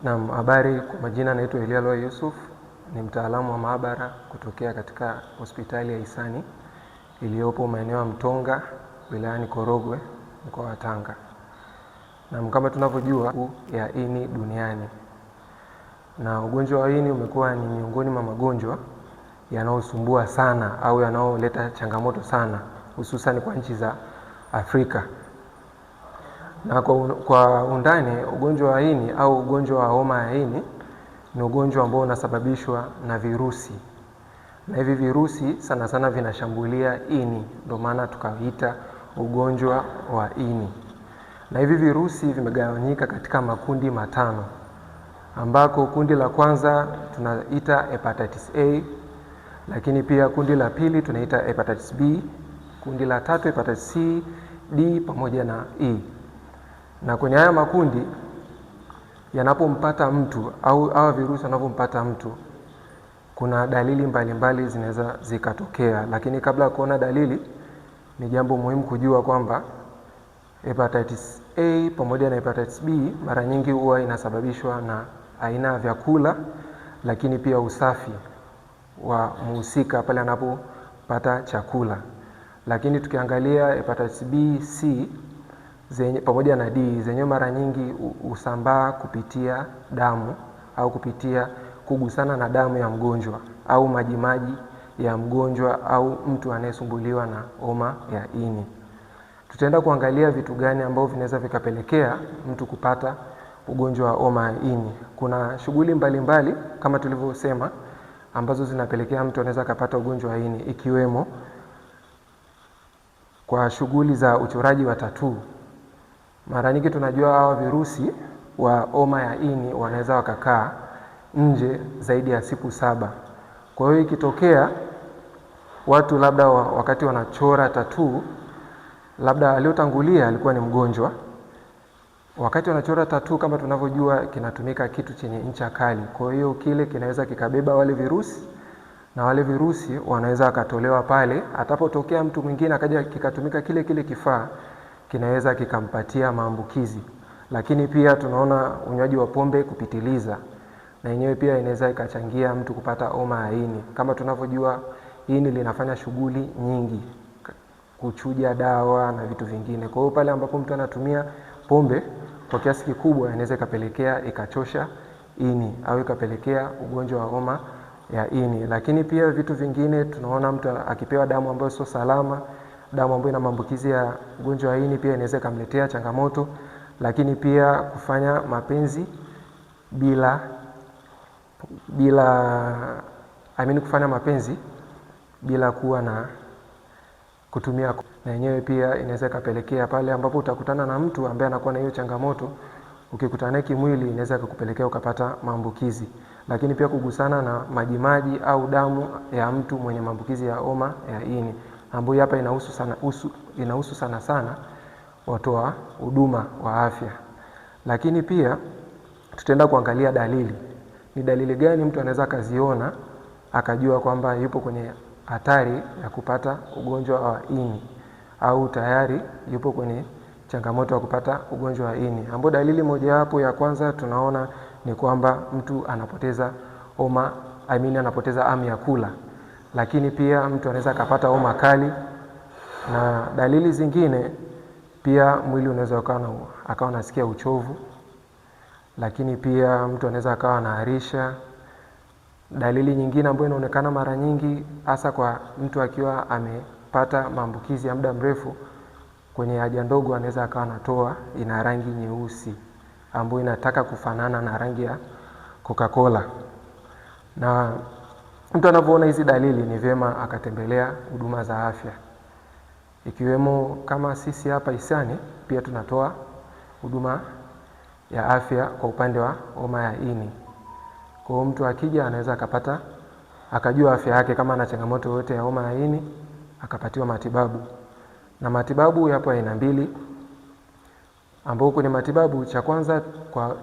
Naam, habari. Kwa majina naitwa Elia Loa Yusuf, ni mtaalamu wa maabara kutokea katika hospitali ya Hisani iliyopo maeneo ya Mtonga, wilayani Korogwe, mkoa wa Tanga. Naam, kama tunavyojua ya ini duniani, na ugonjwa wa ini umekuwa ni miongoni mwa magonjwa yanayosumbua sana au yanayoleta changamoto sana, hususan kwa nchi za Afrika. Na kwa undani, ugonjwa wa ini au ugonjwa wa homa ya ini ni ugonjwa ambao unasababishwa na virusi, na hivi virusi sana sana vinashambulia ini, ndio maana tukaita ugonjwa wa ini. Na hivi virusi vimegawanyika katika makundi matano, ambako kundi la kwanza tunaita hepatitis A, lakini pia kundi la pili tunaita hepatitis B, kundi la tatu hepatitis C, D pamoja na E. Na kwenye haya makundi yanapompata mtu au hawa virusi wanapompata mtu, kuna dalili mbalimbali zinaweza zikatokea, lakini kabla ya kuona dalili ni jambo muhimu kujua kwamba hepatitis A pamoja na hepatitis B mara nyingi huwa inasababishwa na aina ya vyakula, lakini pia usafi wa mhusika pale anapopata chakula. Lakini tukiangalia hepatitis B, C pamoja na D, zenyewe mara nyingi husambaa kupitia damu au kupitia kugusana na damu ya mgonjwa au majimaji ya mgonjwa au mtu anayesumbuliwa na homa ya ini. Tutaenda kuangalia vitu gani ambavyo vinaweza vikapelekea mtu kupata ugonjwa wa homa ya ini. Kuna shughuli mbalimbali kama tulivyosema ambazo zinapelekea mtu anaweza kupata ugonjwa wa ini, ikiwemo kwa shughuli za uchoraji wa tattoo. Mara nyingi tunajua hawa virusi wa homa ya ini wanaweza wakakaa nje zaidi ya siku 7. Kwa hiyo ikitokea watu labda wakati wanachora tattoo, labda aliyotangulia alikuwa ni mgonjwa, wakati wanachora tattoo kama tunavyojua kinatumika kitu chenye ncha kali. Kwa hiyo kile kinaweza kikabeba wale virusi, na wale virusi wanaweza wakatolewa pale. Atapotokea mtu mwingine akaja kikatumika kile kifaa, kinaweza kikampatia maambukizi. Lakini pia tunaona unywaji wa pombe kupitiliza, na yenyewe pia inaweza ikachangia mtu kupata homa ya ini. Kama tunavyojua ini linafanya shughuli nyingi, kuchuja dawa na vitu vingine. Kwa hiyo pale ambapo mtu anatumia pombe kwa kiasi kikubwa, inaweza ikapelekea ikachosha ini au ikapelekea ugonjwa wa homa ya ini. Lakini pia vitu vingine, tunaona mtu akipewa damu ambayo sio salama, damu ambayo ina maambukizi ya ugonjwa wa ini, pia inaweza kumletea changamoto. Lakini pia kufanya mapenzi kufanya mapenzi bila kuwa na kutumia, na yenyewe pia inaweza kupelekea pale ambapo utakutana na mtu ambaye anakuwa na hiyo changamoto, ukikutana naye kimwili inaweza kukupelekea ukapata maambukizi. Lakini pia kugusana na majimaji au damu ya mtu mwenye maambukizi ya homa ya ini, ambayo hapa inahusu sana watoa huduma wa afya. Lakini pia tutaenda kuangalia dalili. Ni dalili gani mtu anaweza kaziona akajua kwamba yupo kwenye hatari ya kupata ugonjwa wa ini au tayari yupo kwenye changamoto ya kupata ugonjwa wa ini. Ambapo dalili mojawapo ya kwanza tunaona ni kwamba mtu anapoteza anapoteza hamu ya kula. Lakini pia mtu anaweza kupata homa kali, na dalili zingine pia mwili unaweza akawa anasikia uchovu. Lakini pia mtu anaweza akawa anaharisha. Dalili nyingine ambayo inaonekana mara nyingi hasa kwa mtu akiwa amepata maambukizi ya muda mrefu, kwenye haja ndogo anaweza akawa anatoa ina rangi nyeusi ambayo inataka kufanana na rangi ya Coca-Cola. Na mtu anapoona hizi dalili ni vyema akatembelea huduma za afya, ikiwemo kama sisi hapa Hisani pia tunatoa huduma ya afya kwa upande wa homa ya ini. Kwa hiyo mtu akija anaweza akajua afya yake, kama ana changamoto yote ya homa ya ini akapatiwa matibabu. Na matibabu yapo aina mbili, ambapo kwenye matibabu, cha kwanza, kwa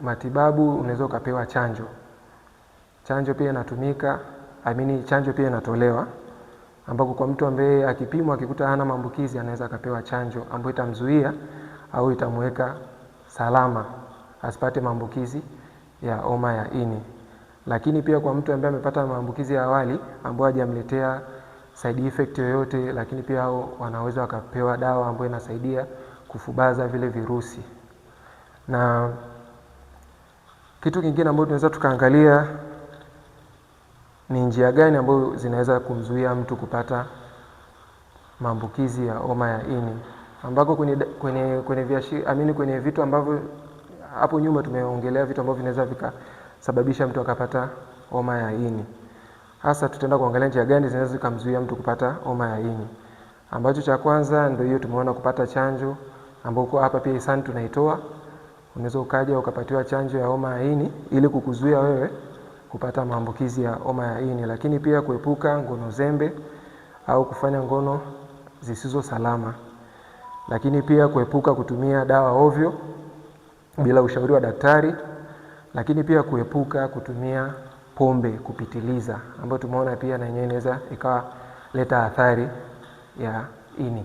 matibabu unaweza ukapewa chanjo. Chanjo pia inatumika, chanjo pia inatolewa, ambapo kwa mtu ambaye akipimwa akikuta hana maambukizi anaweza akapewa chanjo ambayo itamzuia au itamweka salama asipate maambukizi ya homa ya ini. Lakini pia kwa mtu ambaye amepata maambukizi ya awali ambayo hajamletea side effect yoyote, lakini pia hao wanaweza wakapewa dawa ambayo inasaidia kufubaza vile virusi. Na kitu kingine ambacho tunaweza tukaangalia ni njia gani ambazo zinaweza kumzuia mtu kupata maambukizi ya homa ya ini, ambako kwenye vitu ambavyo hapo nyuma tumeongelea vitu ambavyo vinaweza vikasababisha mtu akapata homa ya ini. Hasa tutaenda kuangalia njia gani zinaweza kumzuia mtu kupata homa ya ini. Ambacho cha kwanza ndio hiyo tumeona kupata chanjo, ambako hapa pia hisani tunaitoa. Unaweza ukaja ukapatiwa chanjo ya homa ya ini ili kukuzuia wewe kupata maambukizi ya homa ya ini. Lakini pia kuepuka ngono zembe au kufanya ngono zisizo salama. Lakini pia kuepuka kutumia dawa ovyo bila ushauri wa daktari. Lakini pia kuepuka kutumia pombe kupitiliza, ambayo tumeona pia na yenyewe inaweza ikaleta athari ya ini.